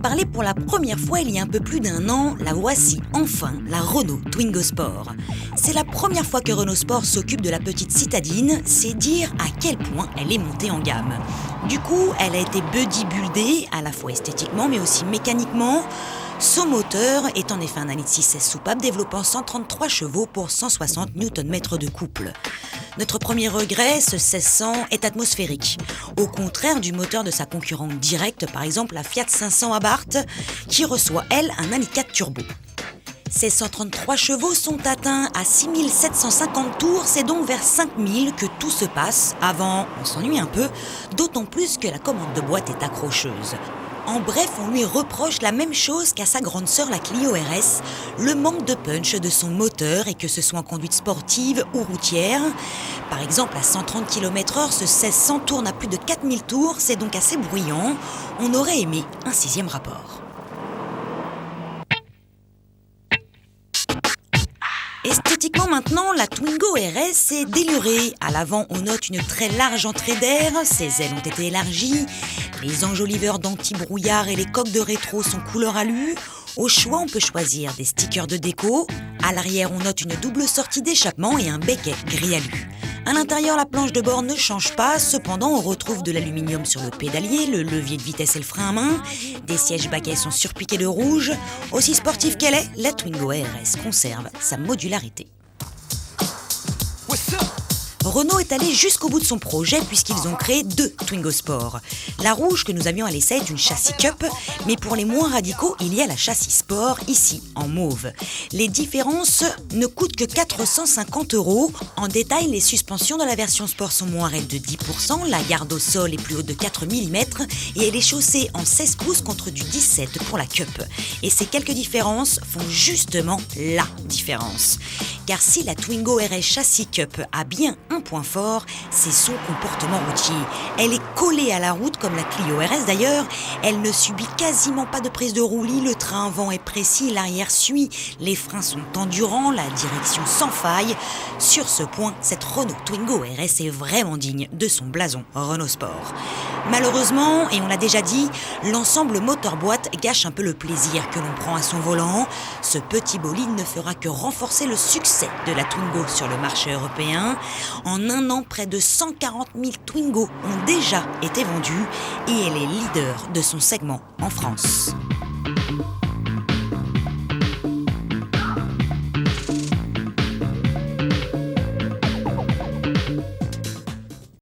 parler pour la première fois il y a un peu plus d'un an, la voici enfin, la Renault Twingo Sport. C'est la première fois que Renault Sport s'occupe de la petite citadine, c'est dire à quel point elle est montée en gamme. Du coup, elle a été bodybuildée, à la fois esthétiquement mais aussi mécaniquement. Son moteur est en effet un 1,6 litre soupape développant 133 chevaux pour 160 Nm de couple. Notre premier regret, ce 1600 est atmosphérique, au contraire du moteur de sa concurrente directe, par exemple la Fiat 500 Abarth, qui reçoit elle un 1,4 litre turbo. Ces 133 chevaux sont atteints à 6750 tours, c'est donc vers 5000 que tout se passe. Avant, on s'ennuie un peu, d'autant plus que la commande de boîte est accrocheuse. En bref, on lui reproche la même chose qu'à sa grande sœur la Clio RS, le manque de punch de son moteur et que ce soit en conduite sportive ou routière. Par exemple, à 130 km/h, ce 1600 tourne à plus de 4000 tours, c'est donc assez bruyant. On aurait aimé un 6e rapport. Esthétiquement maintenant, la Twingo RS est délurée. À l'avant, on note une très large entrée d'air, ses ailes ont été élargies, les enjoliveurs d'anti-brouillard et les coques de rétro sont couleur alu. Au choix, on peut choisir des stickers de déco. À l'arrière, on note une double sortie d'échappement et un becquet gris alu. À l'intérieur, la planche de bord ne change pas, cependant on retrouve de l'aluminium sur le pédalier, le levier de vitesse et le frein à main. Des sièges baquets sont surpiqués de rouge. Aussi sportive qu'elle est, la Twingo RS conserve sa modularité. Renault est allé jusqu'au bout de son projet puisqu'ils ont créé 2 Twingo Sport. La rouge que nous avions à l'essai est une châssis cup, mais pour les moins radicaux, il y a la châssis sport, ici en mauve. Les différences ne coûtent que 450 €. En détail, les suspensions de la version sport sont moins raides de 10%, la garde au sol est plus haute de 4 mm et elle est chaussée en 16 pouces contre du 17 pour la cup. Et ces quelques différences font justement la différence. Car si la Twingo RS Châssis Cup a bien un point fort, c'est son comportement routier. Elle est collée à la route comme la Clio RS d'ailleurs. Elle ne subit quasiment pas de prise de roulis, le train avant est précis, l'arrière suit, les freins sont endurants, la direction sans faille. Sur ce point, cette Renault Twingo RS est vraiment digne de son blason Renault Sport. Malheureusement, et on l'a déjà dit, l'ensemble moteur-boîte gâche un peu le plaisir que l'on prend à son volant. Ce petit bolide ne fera que renforcer le succès de la Twingo sur le marché européen. En un an, près de 140 000 Twingo ont déjà été vendus et elle est leader de son segment en France.